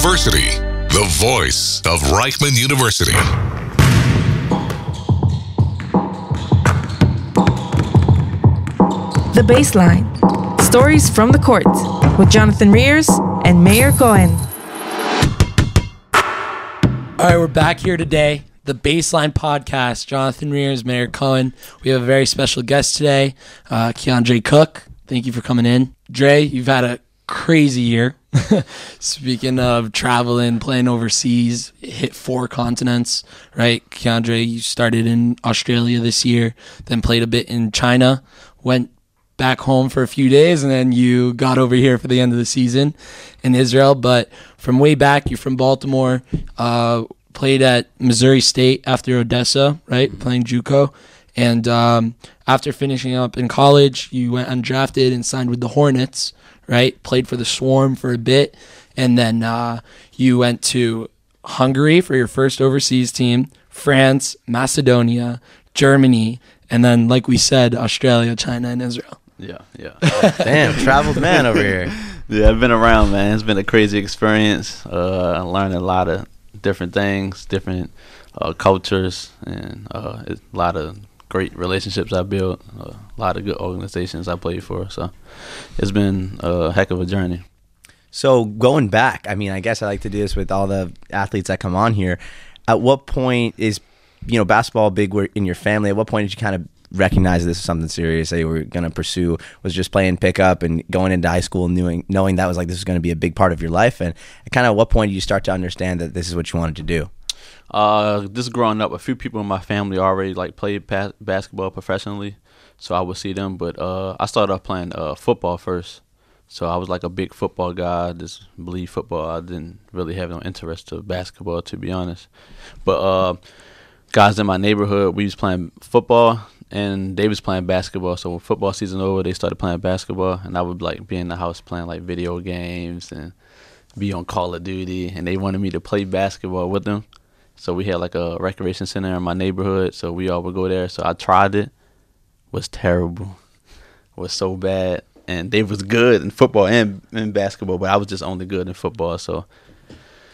University, the voice of Reichman University. The Baseline. Stories from the court with Jonathan Rears and Mayor Cohen. All right, we're back here today. The Baseline Podcast. Jonathan Rears, Mayor Cohen. We have a very special guest today, Keandre Cook. Thank you for coming in. Dre, you've had a crazy year. Speaking of traveling, playing overseas, hit 4 continents, right? Keandre, you started in Australia this year, then played a bit in China, went back home for a few days, and then you got over here for the end of the season in Israel. But from way back, you're from Baltimore, played at Missouri State after Odessa, right? Playing JUCO. And after finishing up in college, you went undrafted and signed with the Hornets, right? Played for the Swarm for a bit. And then you went to Hungary for your first overseas team, France, Macedonia, Germany, and then, like we said, Australia, China, and Israel. Yeah. Damn, traveled man over here. Yeah, I've been around, man. It's been a crazy experience. I learned a lot of different things, different cultures, and a lot of great relationships I built, a lot of good organizations I played for. So it's been a heck of a journey. So going back, I mean, I guess I like to do this with all the athletes that come on here. At what point is, basketball big in your family? At what point did you kind of recognize this is something serious that you were going to pursue? Was just playing pickup and going into high school knowing that was like this is going to be a big part of your life? And kind of at what point did you start to understand that this is what you wanted to do? Just growing up, a few people in my family already played basketball professionally, so I would see them. But I started off playing football first, so I was like a big football guy. I just believe football. I didn't really have no interest to basketball, to be honest. But guys in my neighborhood, we was playing football, and they was playing basketball. So when football season over, they started playing basketball, and I would be in the house playing video games and be on Call of Duty, and they wanted me to play basketball with them. So we had a recreation center in my neighborhood, so we all would go there. So I tried it. Was terrible. Was so bad. And they was good in football and in basketball, but I was just only good in football. So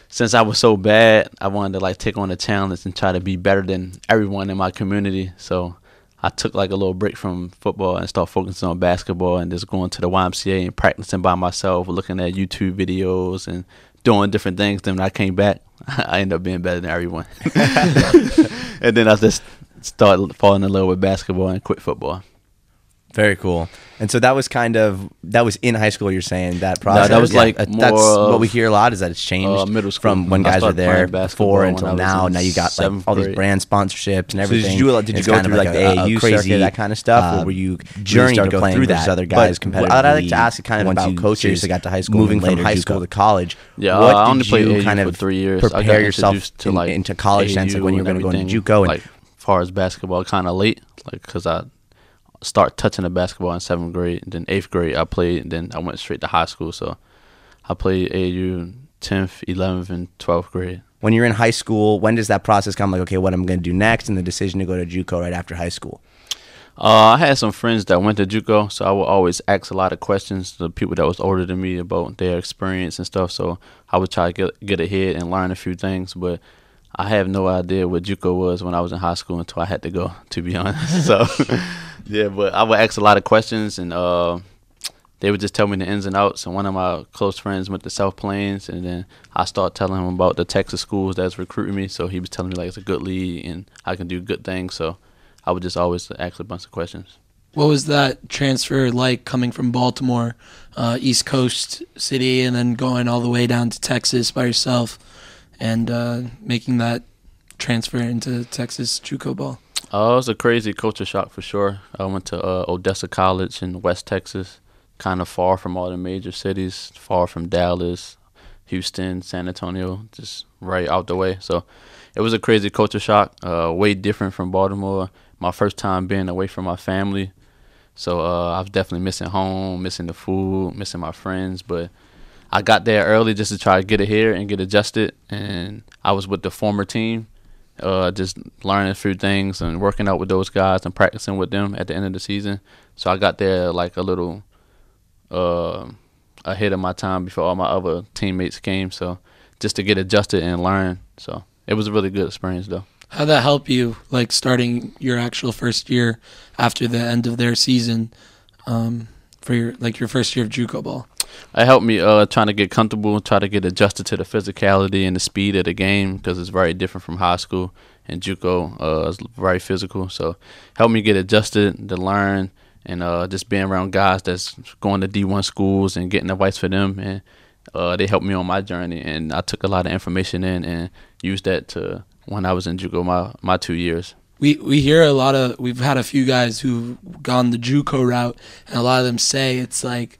since I was so bad, I wanted to take on a challenge and try to be better than everyone in my community. So I took a little break from football and started focusing on basketball and just going to the YMCA and practicing by myself, looking at YouTube videos and doing different things. Then when I came back, I ended up being better than everyone. And then I just started falling in love with basketball and quit football. Very cool. And so that was in high school, you're saying, that process? No, that was that's what we hear a lot is that it's changed middle school. From when guys were there before until now. Now you got all these brand sponsorships and everything. So did you go through the AAU crazy circuit, that kind of stuff, or were you journey to go through that? Other guys competitively? I'd like to ask you kind of about coaches that got to high school, moving from high school to college. Yeah, what I only did played you AAU kind for of 3 years. prepare yourself into college sense, when you were going to go into JUCO? As far as basketball, kind of late, because I start touching the basketball in 7th grade, and then 8th grade I played, and then I went straight to high school. So I played AAU 10th, 11th, and 12th grade. When you're in high school, when does that process come? Okay, what I'm going to do next, and the decision to go to JUCO right after high school? I had some friends that went to JUCO, so I would always ask a lot of questions to people that was older than me about their experience and stuff. So I would try to get ahead and learn a few things, but I have no idea what JUCO was when I was in high school until I had to go, to be honest. So, yeah, but I would ask a lot of questions, and they would just tell me the ins and outs. And one of my close friends went to South Plains, and then I started telling him about the Texas schools that's recruiting me. So he was telling me it's a good league and I can do good things. So I would just always ask a bunch of questions. What was that transfer like, coming from Baltimore, East Coast city, and then going all the way down to Texas by yourself, and making that transfer into Texas JUCO ball? It was a crazy culture shock for sure. I went to Odessa College in West Texas, kind of far from all the major cities, far from Dallas, Houston, San Antonio, just right out the way. So it was a crazy culture shock, way different from Baltimore. My first time being away from my family. So I was definitely missing home, missing the food, missing my friends. But I got there early just to try to get ahead and get adjusted. And I was with the former team, just learning a few things and working out with those guys and practicing with them at the end of the season. So I got there like a little ahead of my time before all my other teammates came. So just to get adjusted and learn. So it was a really good experience, though. How'd that help you, like starting your actual first year after the end of their season, for your first year of JUCO ball? It helped me trying to get comfortable, try to get adjusted to the physicality and the speed of the game, because it's very different from high school. And JUCO is very physical, so helped me get adjusted to learn, and just being around guys that's going to D1 schools and getting advice for them, and they helped me on my journey. And I took a lot of information in and used that to when I was in JUCO my 2 years. We hear we've had a few guys who've gone the JUCO route, and a lot of them say it's like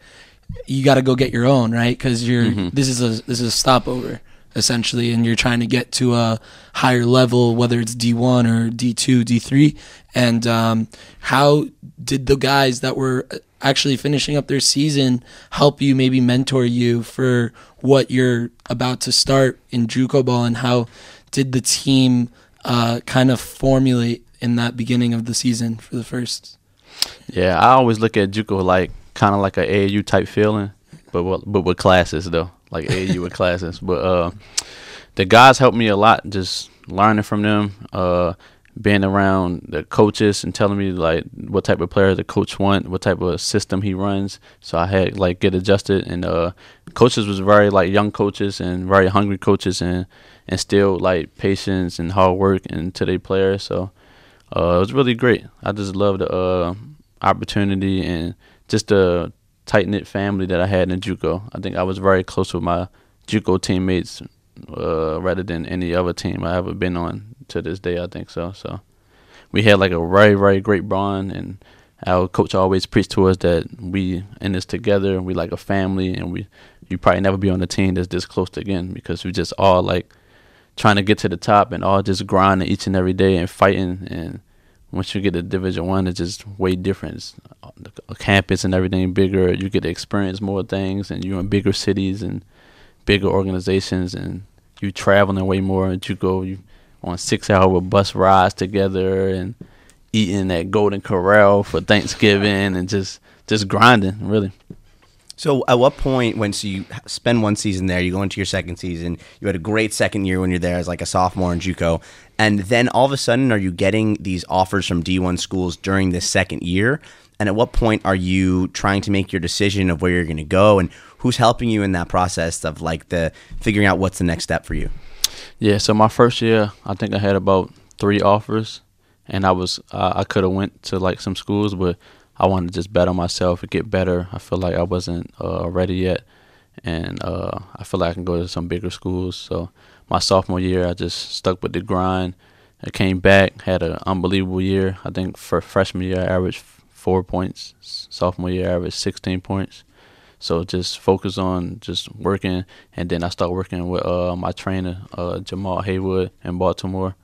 you got to go get your own, right? Because this is a stopover essentially, and you're trying to get to a higher level, whether it's D1 or D2, D3. And how did the guys that were actually finishing up their season help you, maybe mentor you for what you're about to start in JUCO ball, and how did the team kind of formulate in that beginning of the season for the first? Yeah, I always look at JUCO like kind of like an AAU type feeling, but with classes though, like AAU with classes. But the guys helped me a lot, just learning from them, being around the coaches and telling me like what type of player the coach want, what type of system he runs. So I had like get adjusted, and coaches was very like young coaches and very hungry coaches, and still like patience and hard work into their players. So it was really great. I just loved the opportunity and just the tight-knit family that I had in JUCO. I think I was very close with my JUCO teammates rather than any other team I ever been on to this day, I think so. So we had like a very, very great bond, and our coach always preached to us that we in this together, we like a family, and you probably never be on a team that's this close again, because we just all like trying to get to the top and all just grinding each and every day and fighting. And once you get to Division I, it's just way different. It's, the campus and everything bigger. You get to experience more things, and you're in bigger cities and bigger organizations, and you traveling way more. And you on 6-hour bus rides together and eating at Golden Corral for Thanksgiving and just grinding, really. So at what point, once you spend one season there, you go into your second season, you had a great second year when you're there as like a sophomore in JUCO, and then all of a sudden are you getting these offers from D1 schools during this second year? And at what point are you trying to make your decision of where you're going to go, and who's helping you in that process of like the figuring out what's the next step for you? Yeah, so my first year, I think I had about 3 offers, and I could have went to like some schools, but I wanted to just bet on myself and get better. I feel like I wasn't ready yet, and I feel like I can go to some bigger schools. So my sophomore year, I just stuck with the grind. I came back, had an unbelievable year. I think for freshman year, I averaged 4 points. Sophomore year, I averaged 16 points. So just focus on just working, and then I started working with my trainer, Jamal Haywood in Baltimore,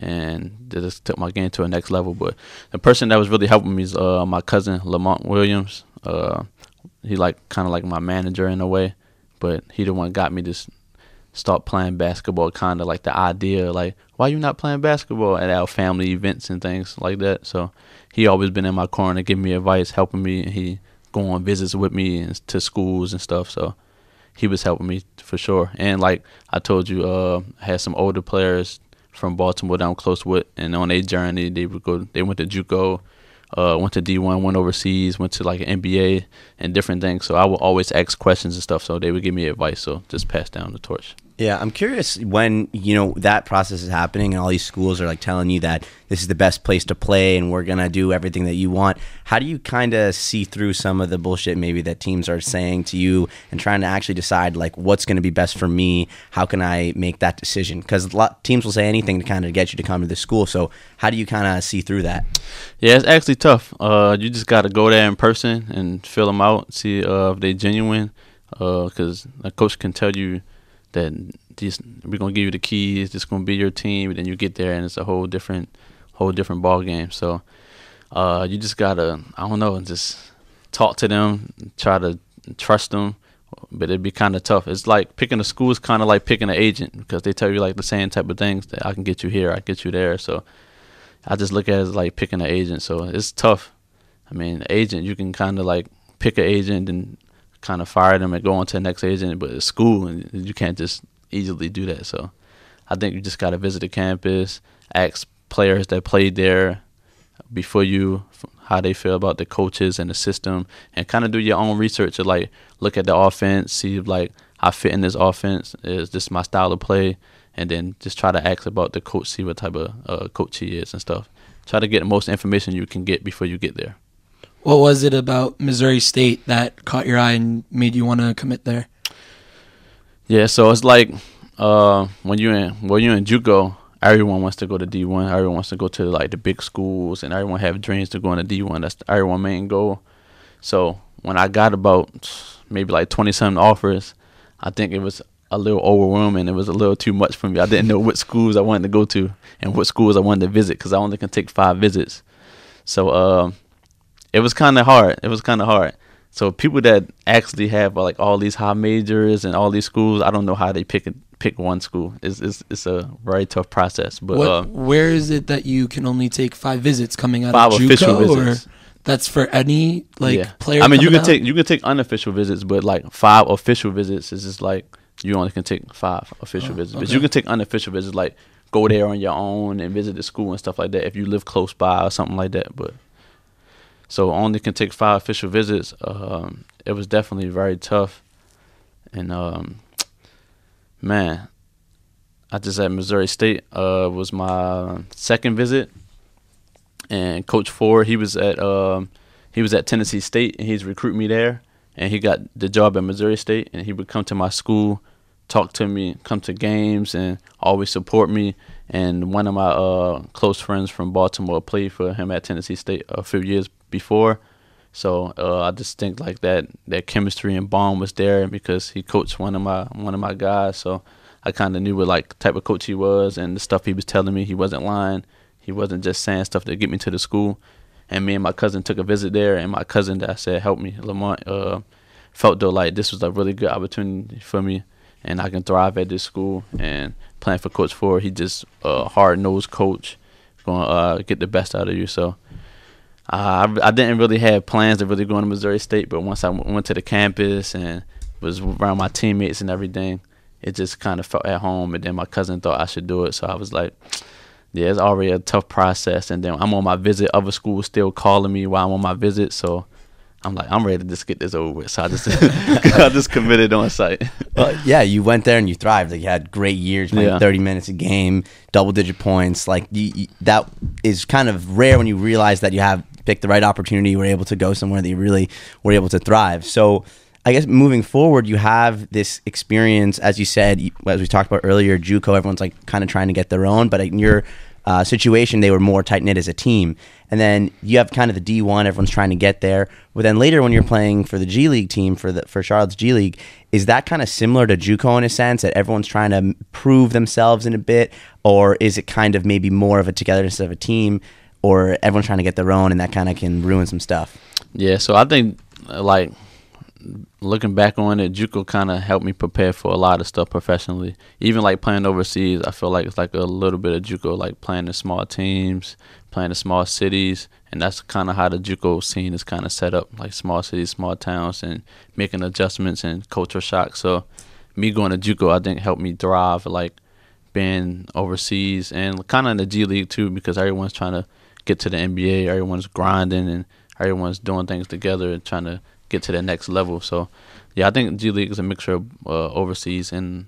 and they just took my game to a next level. But the person that was really helping me is my cousin, Lamont Williams. He kind of like my manager in a way, but he the one got me to start playing basketball, kind of like the idea, like, why you not playing basketball at our family events and things like that. So he always been in my corner, giving me advice, helping me, and he go on visits with me to schools and stuff. So he was helping me for sure. And like I told you, I had some older players from Baltimore that I'm close with, and on their journey, they went to JUCO, went to D1, went overseas, went to like an NBA and different things. So I would always ask questions and stuff, so they would give me advice. So just pass down the torch. Yeah, I'm curious when, that process is happening and all these schools are like telling you that this is the best place to play and we're going to do everything that you want. How do you kind of see through some of the bullshit maybe that teams are saying to you and trying to actually decide like what's going to be best for me? How can I make that decision? Because teams will say anything to kind of get you to come to the school. So how do you kind of see through that? Yeah, it's actually tough. You just got to go there in person and fill them out, see if they're genuine, because a coach can tell you that we're gonna give you the keys. This gonna be your team. And then you get there and it's a whole different ball game. So you just gotta, I don't know, just talk to them, try to trust them. But it'd be kind of tough. It's like picking a school is kind of like picking an agent, because they tell you like the same type of things, that I can get you here, I get you there. So I just look at it as like picking an agent. So it's tough. I mean, an agent, you can kind of like pick an agent and kind of fire them and go on to the next agent, but it's school, and you can't just easily do that. So I think you just got to visit the campus, ask players that played there before you how they feel about the coaches and the system, and kind of do your own research to like look at the offense, see if like I fit in this offense, is this my style of play, and then just try to ask about the coach, see what type of coach he is and stuff. Try to get the most information you can get before you get there. What was it about Missouri State that caught your eye and made you want to commit there? Yeah, so it's like when you're in JUCO, everyone wants to go to D1. Everyone wants to go to like the big schools, and everyone have dreams to go into D1. That's everyone's main goal. So when I got about maybe like 20-something offers, I think it was a little overwhelming. It was a little too much for me. I didn't know what schools I wanted to go to and what schools I wanted to visit because I only can take 5 visits. So it was kind of hard. So people that actually have like all these high majors and all these schools, I don't know how they pick one school. It's a very tough process. But where is it that you can only take 5 visits coming out 5 of official JUCO, visits. or that's for any player? I mean, you coming can take unofficial visits, but like 5 official visits is just like you only can take 5 official visits. But you can take unofficial visits, like go there on your own and visit the school and stuff like that if you live close by or something like that. But so only can take 5 official visits. It was definitely very tough, and man, I just at Missouri State was my second visit, and Coach Ford, he was at Tennessee State, and he's recruiting me there, and he got the job at Missouri State, and he would come to my school, talk to me, come to games, and always support me. And one of my close friends from Baltimore played for him at Tennessee State a few years before. So I just think like that chemistry and bond was there because he coached one of my guys. So I kind of knew what like type of coach he was, and the stuff he was telling me, he wasn't lying. He wasn't just saying stuff to get me to the school. And me and my cousin took a visit there, and my cousin that I said helped me, Lamont, felt though like this was a really good opportunity for me, and I can thrive at this school. And playing for Coach Ford, he just hard-nosed coach, going to get the best out of you. So I didn't really have plans of really going to Missouri State, but once I went to the campus and was around my teammates and everything, it just kind of felt at home. And then my cousin thought I should do it, so I was like, yeah, it's already a tough process. And then I'm on my visit, other schools still calling me while I'm on my visit, so I'm like, I'm ready to just get this over with. So I just committed on site. Well, yeah, you went there and you thrived. Like you had great years, playing 30 minutes a game, double-digit points. Like that is kind of rare when you realize that you have picked the right opportunity. You were able to go somewhere that you really were able to thrive. So I guess moving forward, you have this experience, as you said, as we talked about earlier, JUCO, everyone's like kind of trying to get their own, but in your situation, they were more tight-knit as a team. And then you have kind of the D1, everyone's trying to get there. But then later when you're playing for the G League team, for Charlotte's G League, is that kind of similar to JUCO in a sense, that everyone's trying to prove themselves in a bit? Or is it kind of maybe more of a togetherness of a team, or everyone's trying to get their own and that kind of can ruin some stuff? Yeah, so I think like looking back on it, JUCO kind of helped me prepare for a lot of stuff professionally. Even like playing overseas, I feel like it's like a little bit of JUCO, like playing in small teams, playing in small cities, and that's kind of how the JUCO scene is kind of set up, like small cities, small towns, and making adjustments and culture shock. So me going to JUCO, I think helped me thrive, like being overseas and kind of in the G League too, because everyone's trying to get to the NBA, everyone's grinding, and everyone's doing things together and trying to get to the next level. So yeah, I think G League is a mixture of overseas, and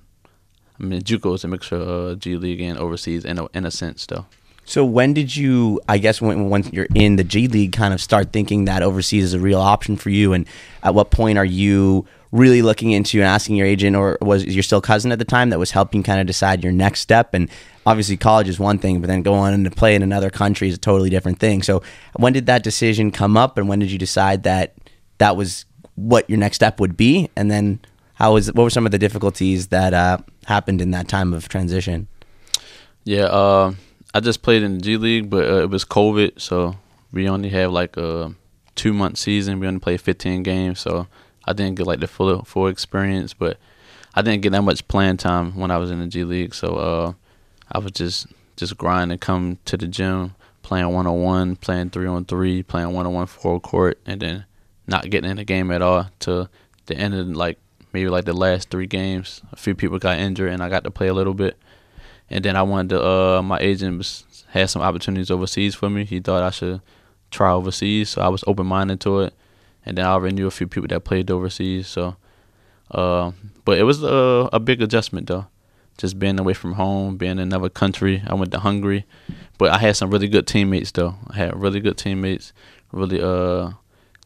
I mean JUCO is a mixture of G League and overseas in a sense though. So when did you, I guess once you're in the G League, kind of start thinking that overseas is a real option for you? And at what point are you really looking into and asking your agent, or was your still cousin at the time that was helping kind of decide your next step? And obviously college is one thing, but then going on to play in another country is a totally different thing. So when did that decision come up, and when did you decide that that was what your next step would be? And then what were some of the difficulties that happened in that time of transition? Yeah, I just played in the G League, but it was COVID, so we only have like a 2-month season. We only played 15 games, so I didn't get like the full experience, but I didn't get that much playing time when I was in the G League. So I was just grinding, come to the gym, playing 1-on-1, playing 3-on-3, playing 1-on-1 full court, and then not getting in the game at all till the end of like maybe like the last 3 games. A few people got injured, and I got to play a little bit. And then I wanted to. My agent had some opportunities overseas for me. He thought I should try overseas, so I was open-minded to it. And then I already knew a few people that played overseas. So, but it was a big adjustment though, just being away from home, being in another country. I went to Hungary, but I had some really good teammates though. I had really good teammates. Really,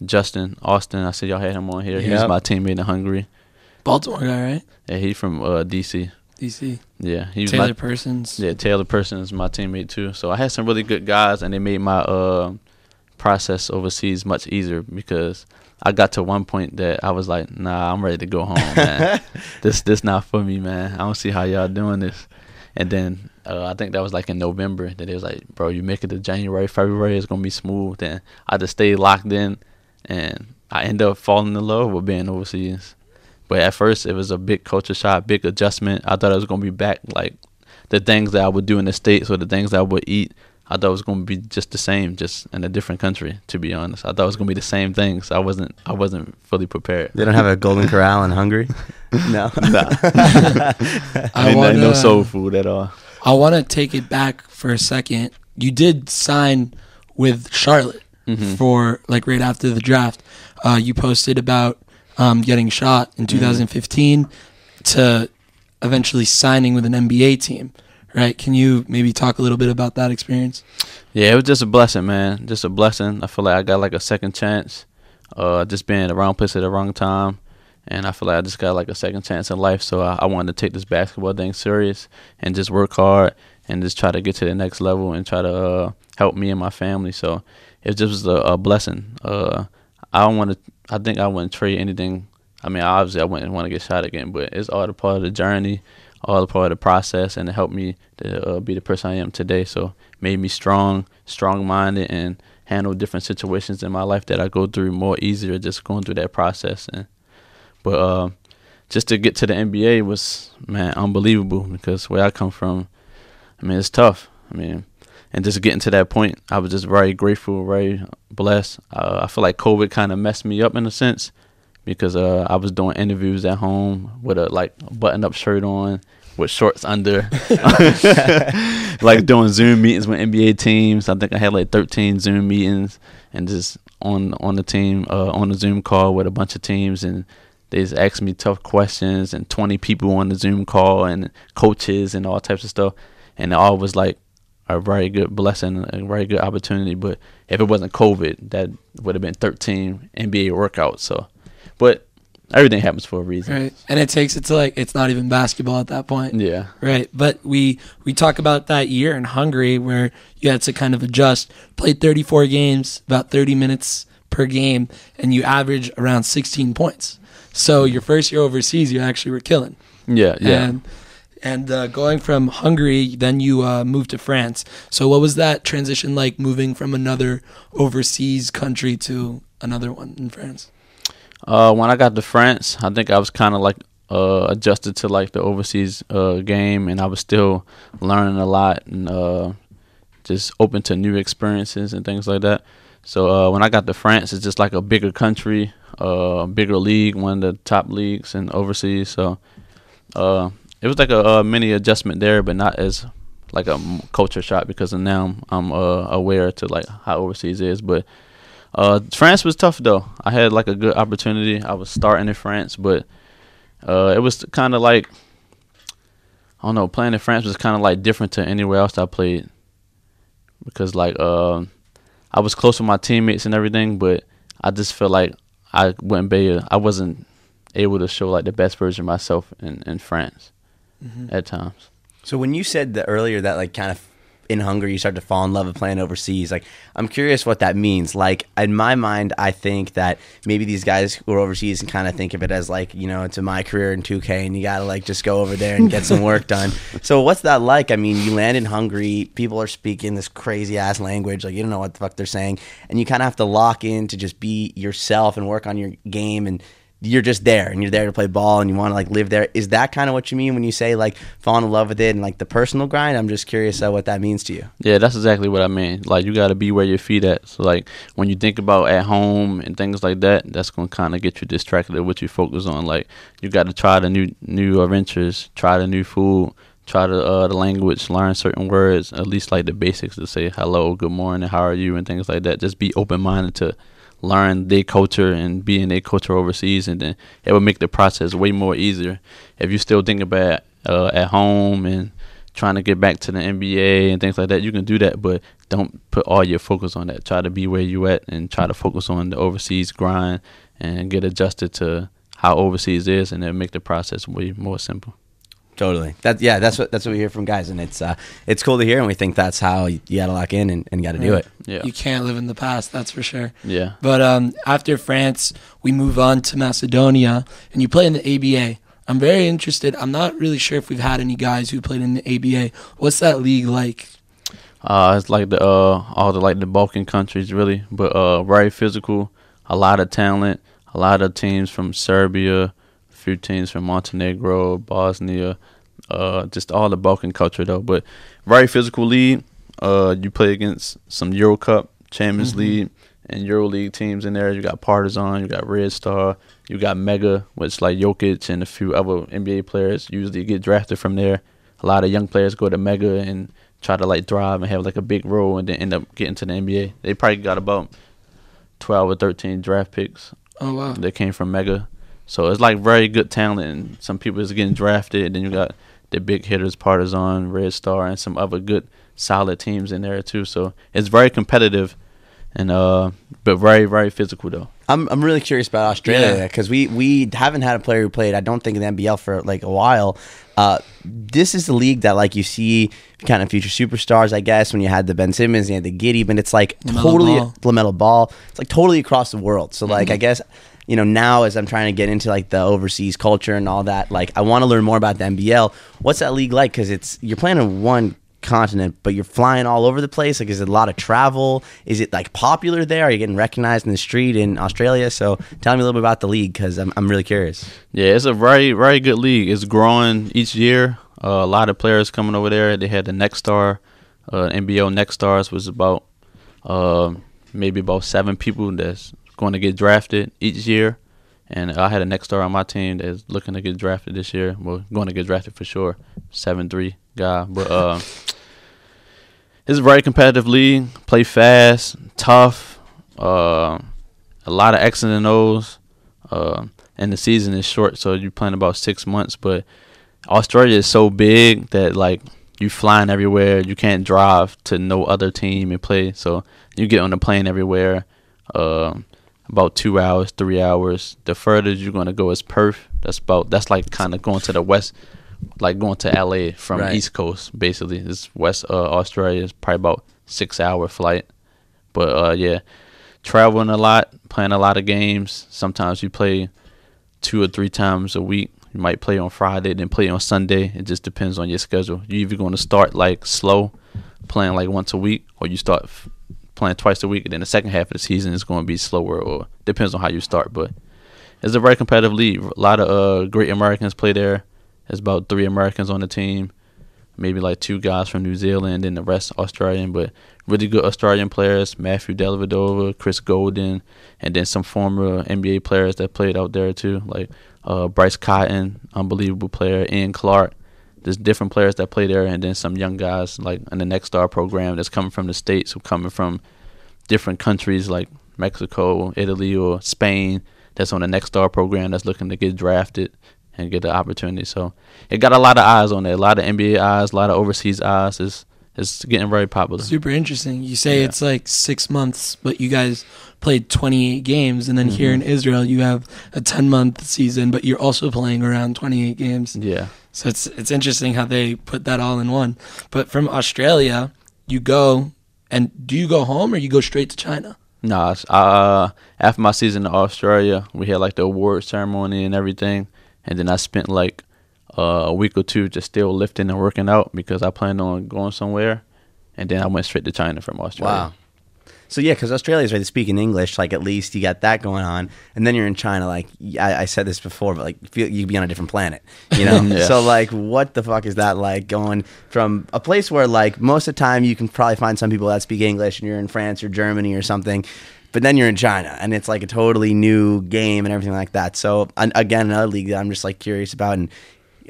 Justin Austin. I said y'all had him on here. He was my teammate in Hungary. Baltimore guy, right? Yeah, he's from DC. DC. Yeah, he was Taylor Persons. Yeah, Taylor Persons is my teammate too. So I had some really good guys, and they made my process overseas much easier because I got to one point that I was like, nah, I'm ready to go home, man. This not for me, man. I don't see how y'all doing this. And then I think that was like in November that it was like, bro, you make it to January, February, it's gonna be smooth. And I just stayed locked in, and I ended up falling in love with being overseas. But at first, it was a big culture shock, big adjustment. I thought I was going to be back, like, the things that I would do in the States or the things that I would eat, I thought it was going to be just the same, just in a different country, to be honest. I thought it was going to be the same thing, so I wasn't fully prepared. They don't have a Golden Corral in Hungary? No. Nah. No soul food at all. I want to take it back for a second. You did sign with Charlotte for, like, right after the draft. You posted about getting shot in 2015 to eventually signing with an NBA team, right? Can you maybe talk a little bit about that experience? Yeah, it was just a blessing, man. Just a blessing. I feel like I got like a second chance, just being in the wrong place at the wrong time. And I feel like I just got like a second chance in life. So I wanted to take this basketball thing serious and just work hard and just try to get to the next level and try to help me and my family. So it just was a blessing. I think I wouldn't trade anything. I mean, obviously, I wouldn't want to get shot again, but it's all a part of the journey, all a part of the process, and it helped me to be the person I am today. So it made me strong-minded, and handle different situations in my life that I go through more easier just going through that process. But just to get to the NBA was, man, unbelievable because where I come from, I mean, it's tough. I mean, and just getting to that point, I was just very grateful, very blessed. I feel like COVID kind of messed me up in a sense because I was doing interviews at home with a button-up shirt on with shorts under, like doing Zoom meetings with NBA teams. I think I had like 13 Zoom meetings and just on the team, on the Zoom call with a bunch of teams, and they just asked me tough questions, and 20 people on the Zoom call and coaches and all types of stuff, and it all was like a very good blessing, a very good opportunity. But if it wasn't COVID, that would have been 13 NBA workouts. So, but everything happens for a reason. Right. And it takes it to like, it's not even basketball at that point. Yeah. Right. But we talk about that year in Hungary where you had to kind of adjust, played 34 games, about 30 minutes per game, and you average around 16 points. So your first year overseas, you actually were killing. Yeah. Yeah. And going from Hungary, then you moved to France. So what was that transition like, moving from another overseas country to another one in France? When I got to France, I think I was kind of like adjusted to like the overseas game, and I was still learning a lot and just open to new experiences and things like that. So when I got to France, it's just like a bigger country, bigger league, one of the top leagues and overseas. So it was like a mini adjustment there, but not as like a culture shock because now I'm aware to like how overseas is. But France was tough though. I had like a good opportunity. I was starting in France, but it was kind of like, I don't know, playing in France was kind of like different to anywhere else I played because like I was close with my teammates and everything, but I just feel like I wasn't able to show like the best version of myself in France at times. So when you said earlier that like kind of in Hungary you start to fall in love with playing overseas, like I'm curious what that means. Like in my mind, I think that maybe these guys who are overseas can kind of think of it as like, you know, it's my career in 2K and you gotta like just go over there and get some work done. So what's that like? I mean, you land in Hungary, people are speaking this crazy ass language, like you don't know what the fuck they're saying, and you kind of have to lock in to just be yourself and work on your game. And you're just there and you're there to play ball and you want to like live there. Is that kind of what you mean when you say like fall in love with it and like the personal grind? I'm just curious what that means to you. Yeah, that's exactly what I mean. Like, you got to be where your feet at. So, like, when you think about at home and things like that, that's going to kind of get you distracted of what you focus on. Like, you got to try the new adventures, try the new food, try the language, learn certain words, at least like the basics to say hello, good morning, how are you, and things like that. Just be open-minded to learn their culture and be in their culture overseas, and then it would make the process way more easier. If you still think about at home and trying to get back to the NBA and things like that, you can do that, but don't put all your focus on that. Try to be where you at and try to focus on the overseas grind and get adjusted to how overseas is, and then make the process way more simple. Totally. That's what we hear from guys, and it's cool to hear, and we think that's how you got to lock in and got to do it. Yeah. You can't live in the past, that's for sure. Yeah. But after France, we move on to Macedonia, and you play in the ABA. I'm very interested. I'm not really sure if we've had any guys who played in the ABA. What's that league like? It's like all the Balkan countries really, but very physical, a lot of talent, a lot of teams from Serbia, a few teams from Montenegro, Bosnia, just all the Balkan culture though. But very physical league. You play against some Euro Cup, Champions League, and Euro League teams in there. You got Partizan, you got Red Star, you got Mega, which like Jokic and a few other NBA players usually get drafted from there. A lot of young players go to Mega and try to like thrive and have like a big role and then end up getting to the NBA. They probably got about 12 or 13 draft picks. Oh, wow. That came from Mega. So it's like very good talent, and some people is getting drafted, and then you got the big hitters, Partizan, Red Star, and some other good solid teams in there too. So it's very competitive, and but very, very physical though. I'm really curious about Australia because we haven't had a player who played, I don't think, in the NBL for like a while. This is the league that like you see kind of future superstars, I guess, when you had the Ben Simmons, you had the Giddey, but it's like LaMelo Ball. It's like totally across the world. So like I guess, you know, now as I'm trying to get into like the overseas culture and all that, like I want to learn more about the NBL. What's that league like? Because you're playing in one continent, but you're flying all over the place. Like, is it a lot of travel? Is it like popular there? Are you getting recognized in the street in Australia? So tell me a little bit about the league, because I'm really curious. Yeah, it's a very, very good league. It's growing each year. A lot of players coming over there. They had the Next Star, NBL Next Stars was about maybe about 7 people that's going to get drafted each year. And I had a Next Star on my team that's looking to get drafted this year. Well, going to get drafted for sure. 7'3" guy. But it's a very competitive league. Play fast, tough, a lot of X's and O's. And the season is short, so you're playing about 6 months. But Australia is so big that, like, you flying everywhere. You can't drive to no other team and play. So you get on the plane everywhere. About 2 hours, 3 hours. The furthest you're gonna go is Perth. That's like kind of going to the west, like going to LA from East Coast. Basically, it's West Australia. It's probably about 6 hour flight. But yeah, traveling a lot, playing a lot of games. Sometimes you play 2 or 3 times a week. You might play on Friday, then play on Sunday. It just depends on your schedule. You're either going to start like slow, playing like once a week, or you start playing twice a week, and then the second half of the season is going to be slower, or depends on how you start. But it's a very competitive league. A lot of great Americans play there. There's about 3 Americans on the team, maybe like 2 guys from New Zealand, and the rest Australian. But really good Australian players: Matthew Dellavedova, Chris Golden, and then some former NBA players that played out there too, like Bryce Cotton, unbelievable player, Ian Clark. There's different players that play there, and then some young guys like in the Next Star program that's coming from the States, who coming from different countries like Mexico, Italy, or Spain, that's on the Next Star program that's looking to get drafted and get the opportunity. So it got a lot of eyes on it, a lot of NBA eyes, a lot of overseas eyes. It's getting very popular. Super interesting. You say it's like 6 months, but you guys played 28 games, and then here in Israel you have a 10-month season, but you're also playing around 28 games. Yeah. So it's interesting how they put that all in one. But from Australia, you go, and do you go home or you go straight to China? No, after my season in Australia, we had like the award ceremony and everything, and then I spent like a week or 2 just still lifting and working out because I planned on going somewhere, and then I went straight to China from Australia. Wow. So yeah, because Australia's right, they speak in English. Like at least you got that going on, and then you're in China. Like I said this before, but like you'd be on a different planet, you know. Yeah. So like, what the fuck is that like? Going from a place where like most of the time you can probably find some people that speak English, and you're in France or Germany or something, but then you're in China, and it's like a totally new game and everything like that. So again, another league that I'm just like curious about and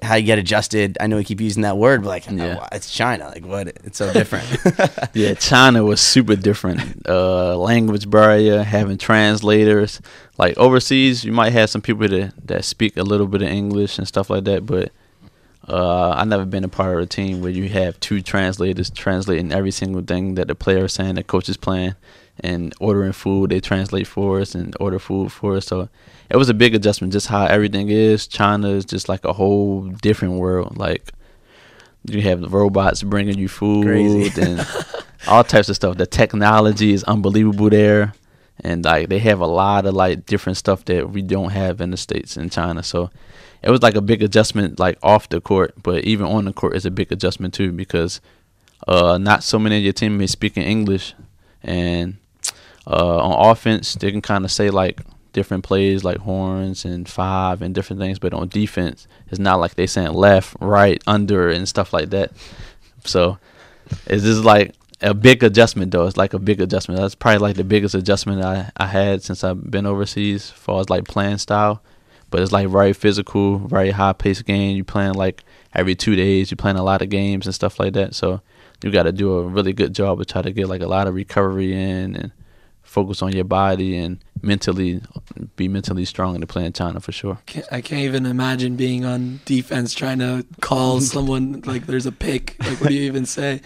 how you get adjusted. I know we keep using that word, but like, it's China. Like, what? It's so different. Yeah, China was super different. Language barrier, having translators. Like overseas, you might have some people that speak a little bit of English and stuff like that, but I've never been a part of a team where you have 2 translators translating every single thing that the player is saying, the coach is playing, and ordering food. They translate for us and order food for us. So it was a big adjustment, just how everything is. China is just like a whole different world. Like you have the robots bringing you food Crazy. and all types of stuff. The technology is unbelievable there, and like they have a lot of like different stuff that we don't have in the States and China. So it was like a big adjustment, like off the court, but even on the court, it's a big adjustment too, because not so many of your teammates speaking English, and on offense they can kind of say like different plays like horns and 5 and different things, but on defense it's not like they saying left, right, under and stuff like that. So it's just like a big adjustment though. It's like a big adjustment. That's probably like the biggest adjustment I had since I've been overseas as far as like playing style. But it's like very physical, very high paced game. You playing like every 2 days, you playing a lot of games and stuff like that. So you got to do a really good job of try to get like a lot of recovery in and focus on your body and be mentally strong to play in China for sure. I can't even imagine being on defense trying to call someone like there's a pick. Like, what do you even say?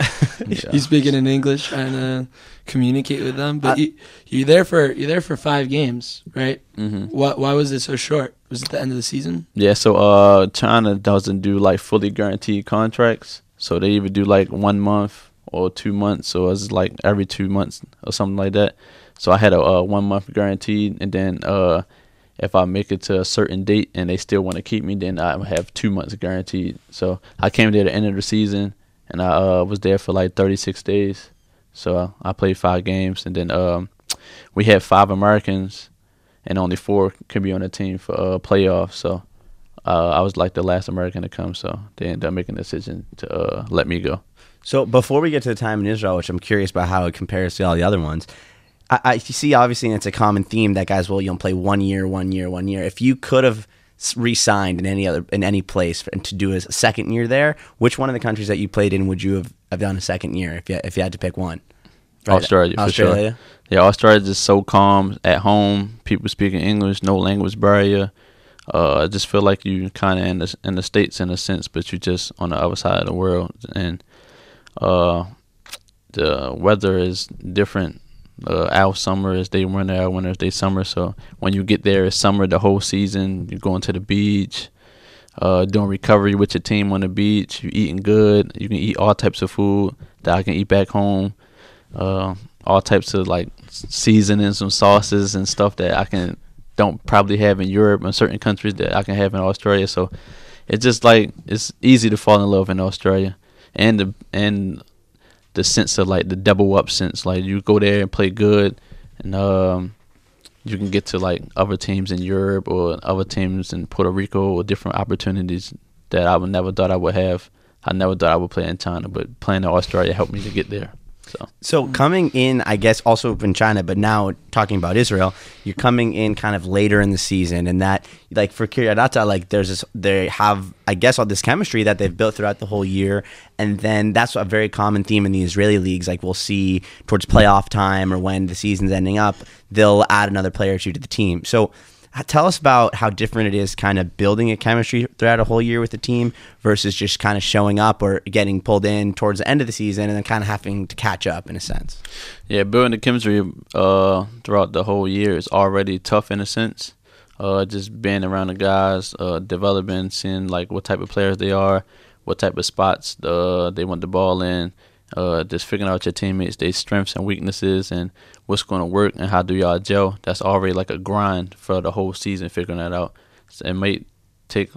Yeah. You speaking in English, trying to communicate with them. But you're there for 5 games, right? Mm-hmm. Why was it so short? Was it the end of the season? Yeah, so China doesn't do like fully guaranteed contracts. So they either do like 1 month or 2 months, so it's like every 2 months or something like that. So I had a 1 month guaranteed, and then if I make it to a certain date and they still want to keep me, then I have 2 months guaranteed. So I came there at the end of the season, and I was there for like 36 days. So I played 5 games, and then we had 5 Americans, and only 4 could be on the team for playoffs. So I was like the last American to come, so they ended up making a decision to let me go. So before we get to the time in Israel, which I'm curious about how it compares to all the other ones, I see obviously it's a common theme that guys will play 1 year, 1 year, 1 year. If you could have re-signed in any place and to do a second year there, which one of the countries that you played in would you have done a second year if you had to pick one? Right. Australia, for sure. Yeah, Australia is just so calm at home. People speaking English, no language barrier. I just feel like you kind of in the States in a sense, but you're just on the other side of the world, and the weather is different. Our summer is day winter, our winter is day summer. So when you get there, it's summer the whole season. You're going to the beach, doing recovery with your team on the beach. You're eating good. You can eat all types of food that I can eat back home. All types of like seasonings and sauces and stuff that I don't probably have in Europe and certain countries that I can have in Australia. So it's just like it's easy to fall in love in Australia, and the sense of like the double up sense, like you go there and play good, and you can get to like other teams in Europe or other teams in Puerto Rico or different opportunities that I would never thought I would have. I never thought I would play in China, but playing in Australia helped me to get there. So coming in, I guess, also in China, but now talking about Israel, you're coming in kind of later in the season, and that, like, for Kiryat Ata, like, they have, I guess, all this chemistry that they've built throughout the whole year, and then that's a very common theme in the Israeli leagues. Like, we'll see towards playoff time or when the season's ending up, they'll add another player or two to the team. So tell us about how different it is kind of building a chemistry throughout a whole year with the team versus just kind of showing up or getting pulled in towards the end of the season and then kind of having to catch up in a sense. Yeah, building the chemistry throughout the whole year is already tough in a sense. Just being around the guys, developing, seeing like what type of players they are, what type of spots they want the ball in, just figuring out your teammates, their strengths and weaknesses, and what's going to work and how do y'all gel. That's already like a grind for the whole season, figuring that out. So it might take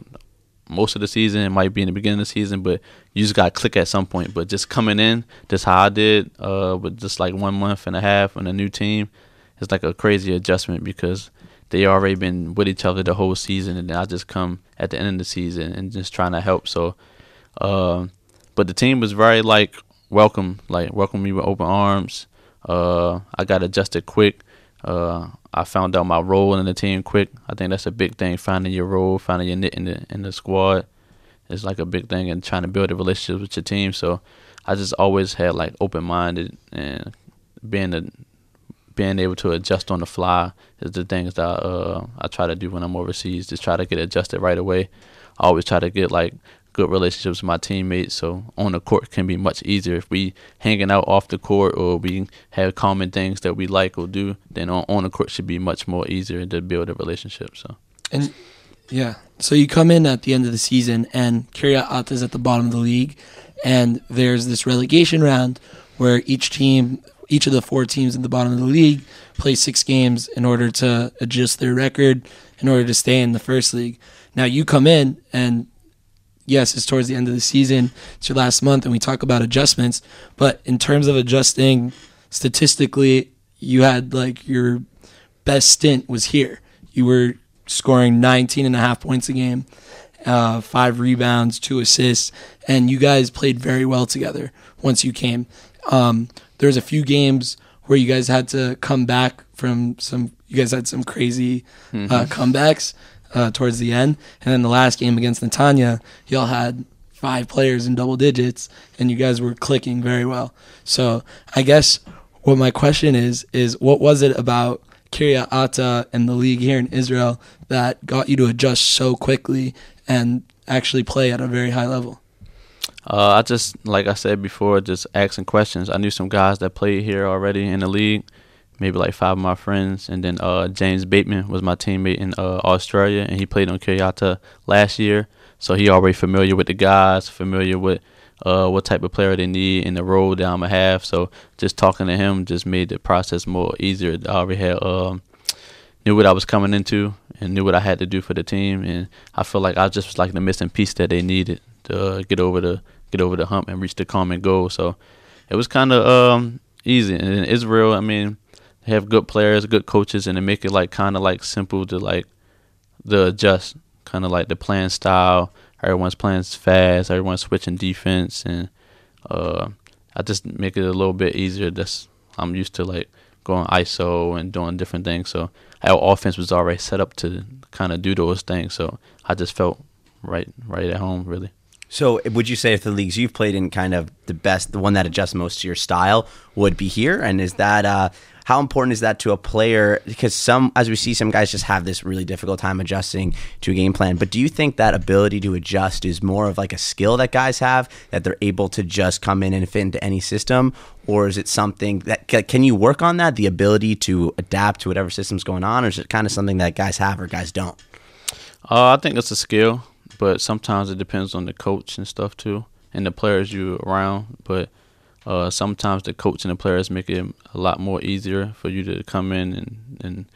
most of the season. It might be in the beginning of the season, but you just got to click at some point. But just coming in, just how I did, with just like 1 month and a half on a new team, it's like a crazy adjustment because they already been with each other the whole season, and then I just come at the end of the season and just trying to help. So, but the team was very welcome me with open arms. I got adjusted quick. I found out my role in the team quick. I think that's a big thing, finding your role, finding your niche in the squad. It's like a big thing, and trying to build a relationship with your team. So I just always had open-minded, and being able to adjust on the fly is the things that I try to do when I'm overseas. Just try to get adjusted right away. I always try to get good relationships with my teammates, so on the court can be much easier. If we hanging out off the court or we have common things that we like or do, then on the court should be much more easier to build a relationship. So, and yeah, so you come in at the end of the season, and Kiryat Ata is at the bottom of the league, and there's this relegation round where each of the 4 teams in the bottom of the league play 6 games in order to adjust their record in order to stay in the first league. Now you come in, and yes, it's towards the end of the season. It's your last month, and we talk about adjustments. But in terms of adjusting, statistically, you had your best stint was here. You were scoring 19.5 points a game, 5 rebounds, 2 assists, and you guys played very well together once you came. There's a few games where you guys had to come back from you guys had some crazy comebacks towards the end. And then the last game against Netanya, y'all had 5 players in double digits, and you guys were clicking very well. So I guess what my question is what was it about Kiryat Ata and the league here in Israel that got you to adjust so quickly and actually play at a very high level? I just, like I said before, just asking questions. I knew some guys that played here already in the league, maybe 5 of my friends. And then James Bateman was my teammate in Australia, and he played on Kiryat last year. So he already familiar with the guys, familiar with what type of player they need and the role that I'm going to have. So just talking to him just made the process more easier. I already had knew what I was coming into and knew what I had to do for the team. And I feel like I just was the missing piece that they needed to get over the hump and reach the common goal. So it was kind of easy. And in Israel, I mean, they have good players, good coaches, and they make it kind of simple to the adjust, kind of the playing style. Everyone's playing fast, everyone's switching defense, and I just make it a little bit easier. I'm used to going ISO and doing different things, so our offense was already set up to kind of do those things. So I just felt right at home, really. So would you say if the leagues you've played in, kind of the one that adjusts most to your style would be here? And is that how important is that to a player? Because as we see, some guys just have this really difficult time adjusting to a game plan. But do you think that ability to adjust is more of a skill that guys have, that they're able to just come in and fit into any system? Or is it something that, can you work on that, the ability to adapt to whatever system's going on? Or is it kind of something that guys have or guys don't? I think it's a skill, but sometimes it depends on the coach and stuff too, and the players you around. But sometimes the coach and the players make it a lot more easier for you to come in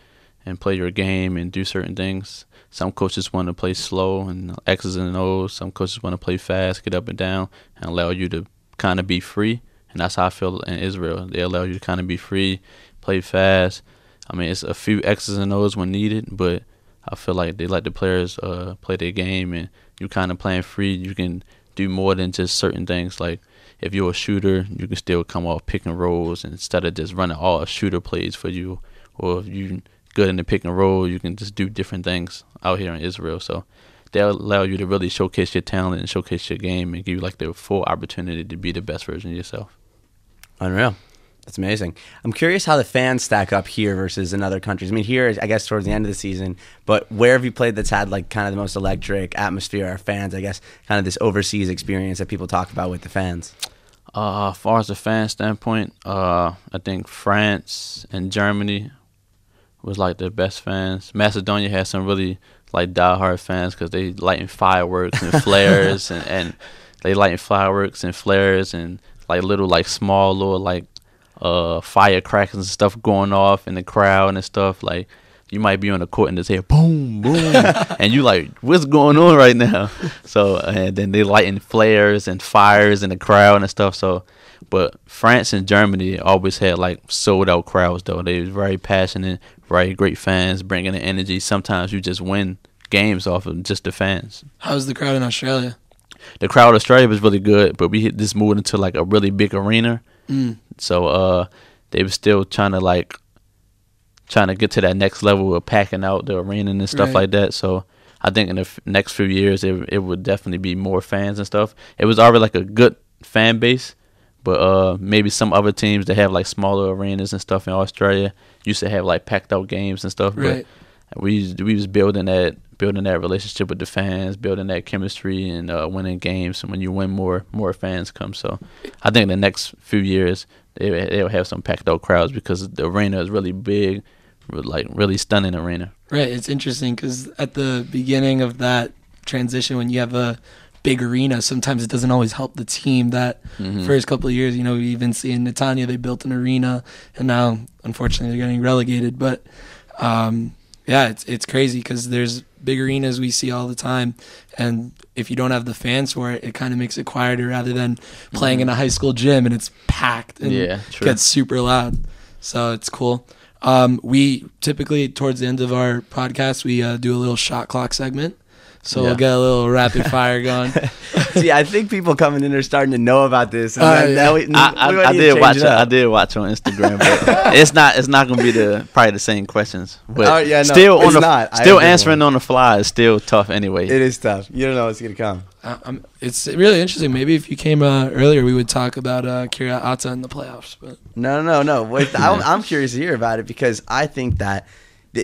and play your game and do certain things. Some coaches want to play slow and X's and O's. Some coaches want to play fast, get up and down, and allow you to kind of be free. And that's how I feel in Israel. They allow you to kind of be free, play fast. I mean, it's a few X's and O's when needed, but I feel like they let the players play their game, and you kind of playing free. You can do more than just certain things. Like if you're a shooter, you can still come off pick and rolls instead of just running all shooter plays for you. Or if you're good in the pick and roll, you can just do different things out here in Israel. So they'll allow you to really showcase your talent and showcase your game and give you the full opportunity to be the best version of yourself. Unreal. That's amazing. I'm curious how the fans stack up here versus in other countries. I mean, here, I guess, towards the end of the season, but where have you played that's had kind of the most electric atmosphere or fans, I guess, kind of this overseas experience that people talk about with the fans? As far as the fan standpoint, I think France and Germany was the best fans. Macedonia had some really diehard fans because they lighting fireworks and flares and they lighting fireworks and flares and little firecrackers and stuff going off in the crowd and stuff. you might be on the court and just hear boom, boom, and you like, what's going on right now? So and then they lighting flares and fires in the crowd and stuff. So, but France and Germany always had like sold out crowds though. They was very passionate, very great fans, bringing the energy. Sometimes you just win games off of just the fans. How's the crowd in Australia? The crowd in Australia was really good, but we just moved into like a really big arena. So they were still trying to get to that next level of packing out the arena and stuff like that. So I think in the next few years it would definitely be more fans and stuff. It was already like a good fan base, but maybe some other teams that have like smaller arenas and stuff in Australia used to have like packed out games and stuff. Right. But we was building that relationship with the fans, building that chemistry, and winning games. And when you win, more fans come. So I think in the next few years they'll have some packed out crowds because the arena is really big, like really stunning arena. Right. It's interesting because at the beginning of that transition, when you have a big arena, sometimes it doesn't always help the team. That first couple of years, we even see in Netanya they built an arena, and now unfortunately they're getting relegated. But yeah, it's crazy because there's big arenas we see all the time, and if you don't have the fans for it, it kind of makes it quieter rather than playing in a high school gym and it's packed and gets super loud. So it's cool. We typically, towards the end of our podcast, we do a little shot clock segment. So we'll get a little rapid fire going. See, I think people coming in are starting to know about this. And I did watch it. I did watch on Instagram, but it's not gonna be probably the same questions. But still answering on the fly is still tough anyway. It is tough. You don't know what's gonna come. It's really interesting. Maybe if you came earlier, we would talk about Kiryat Ata in the playoffs. But no. Wait, I'm curious to hear about it because I think that.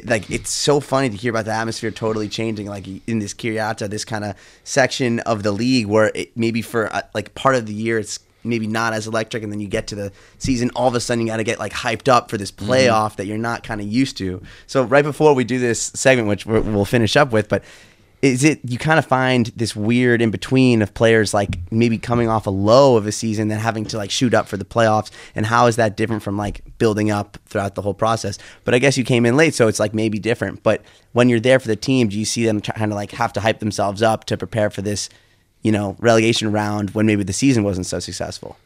Like, it's so funny to hear about the atmosphere totally changing, like in this Kiryat, this kind of section of the league where it maybe for like part of the year it's maybe not as electric, and then you get to the season, all of a sudden you got to get like hyped up for this playoff that you're not kind of used to. So right before we do this segment, which we'll finish up with, but is it you kind of find this weird in between of players like maybe coming off a low of a season then having to like shoot up for the playoffs, and how is that different from like building up throughout the whole process? But I guess you came in late, so it's like maybe different. But when you're there for the team, do you see them kind of like have to hype themselves up to prepare for this, relegation round when maybe the season wasn't so successful?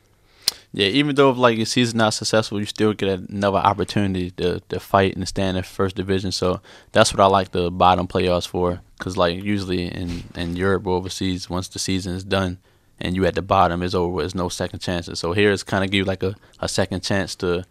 Yeah, even though like your season's not successful, you still get another opportunity to fight and stand in first division. So that's what I like the bottom playoffs for, because like usually in Europe or overseas, once the season is done and you at the bottom, it's over. There's no second chances. So here it's kind of give you like a second chance to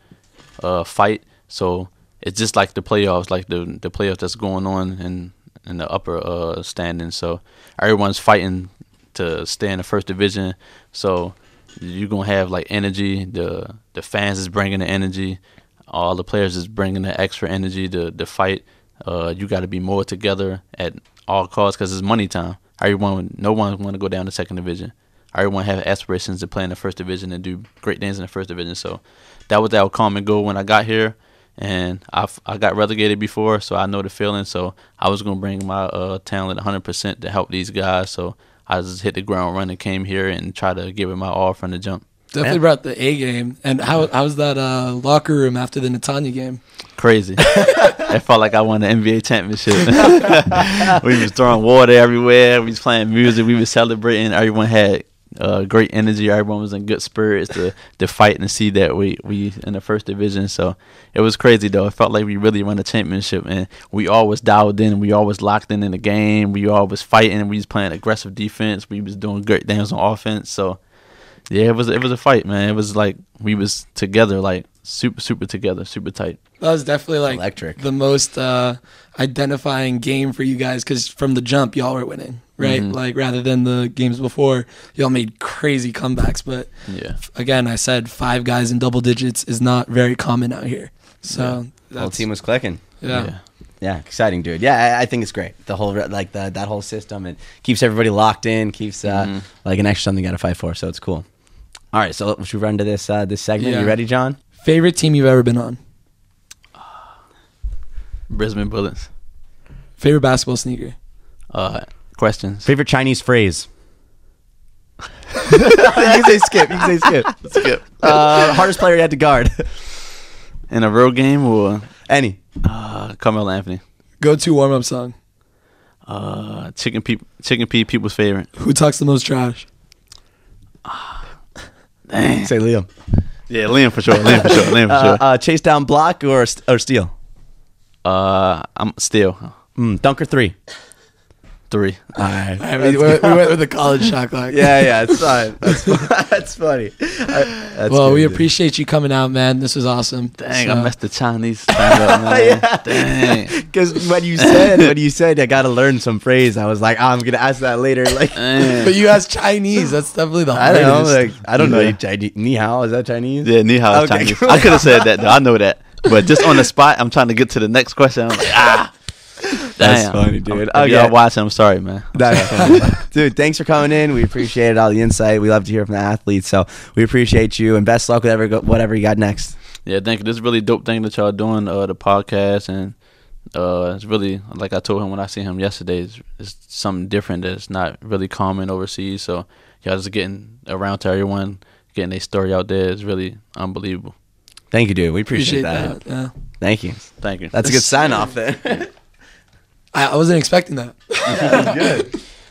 fight. So it's just like the playoffs, like the playoffs that's going on in the upper standings. So everyone's fighting to stay in the first division. So you're going to have like energy. The fans is bringing the energy. All the players is bringing the extra energy to fight. You got to be more together at all costs because it's money time. No one want to go down to second division. Everyone have aspirations to play in the first division and do great things in the first division. So that was our common goal when I got here. And I got relegated before, so I know the feeling. So I was going to bring my talent 100% to help these guys. So I just hit the ground running, came here, and tried to give it my all from the jump. Definitely brought the A game. And how's that locker room after the Netanya game? Crazy. It felt like I won the NBA championship. We was throwing water everywhere. We was playing music. We was celebrating. Everyone had great energy. Everyone was in good spirits to fight and see that we in the first division. So it was crazy though. It felt like we really won the championship, and we all was dialed in. We all was locked in the game. We all was fighting. We was playing aggressive defense. We was doing great things on offense. So yeah, it was a fight, man. It was like we was together, like super together, super tight. That was definitely like electric. The most identifying game for you guys, because from the jump y'all were winning, right? Mm-hmm. Like rather than the games before, y'all made crazy comebacks. But yeah, again, I said 5 guys in double digits is not very common out here. So the whole team was clicking. Yeah, exciting, dude. Yeah, I think it's great. The whole like that whole system, it keeps everybody locked in, keeps like an extra something you got to fight for. So it's cool. All right, so should we run to this segment? Yeah. You ready, John? Favorite team you've ever been on? Brisbane Bullets. Favorite basketball sneaker? Questions. Favorite Chinese phrase? You can say skip. Skip. Hardest player you had to guard? In a real game or Any. Carmelo Anthony. Go-to warm-up song. Chicken Pea, people's favorite. Who talks the most trash? Dang. Say Liam. Yeah, Liam for sure. Liam for sure. Chase down block or steal? I'm still Dunker 3. 3. All right. We went with the college shot clock. Yeah, it's fine. That's funny. Well, we appreciate you coming out, man. This was awesome. Dang, So- I messed the Chinese stand up, man. Dang. Because when you said I got to learn some phrase, I was like, I'm gonna ask that later. Like, But you asked Chinese. That's definitely the I hardest. don't know. Like, I don't know. Yeah. Chinese. Ni hao, is that Chinese? Yeah, ni hao is Okay, Chinese. cool. I could have said that, though. I know that. But just on the spot, I'm trying to get to the next question. I'm like, That's damn. funny, dude. If Okay. y'all watching, I'm sorry, man. That's funny. Dude, thanks for coming in. We appreciate all the insight. We love to hear from the athletes. So we appreciate you and best luck with whatever you got next. Yeah, thank you. This is really dope thing that y'all doing, the podcast, and it's really, like I told him when I seen him yesterday, it's something different that's not really common overseas. So y'all just getting around to everyone, getting their story out there is really unbelievable. Thank you, dude. We appreciate that. Yeah. Thank you. Thank you. That's a good sign off there. I wasn't expecting that. That's good.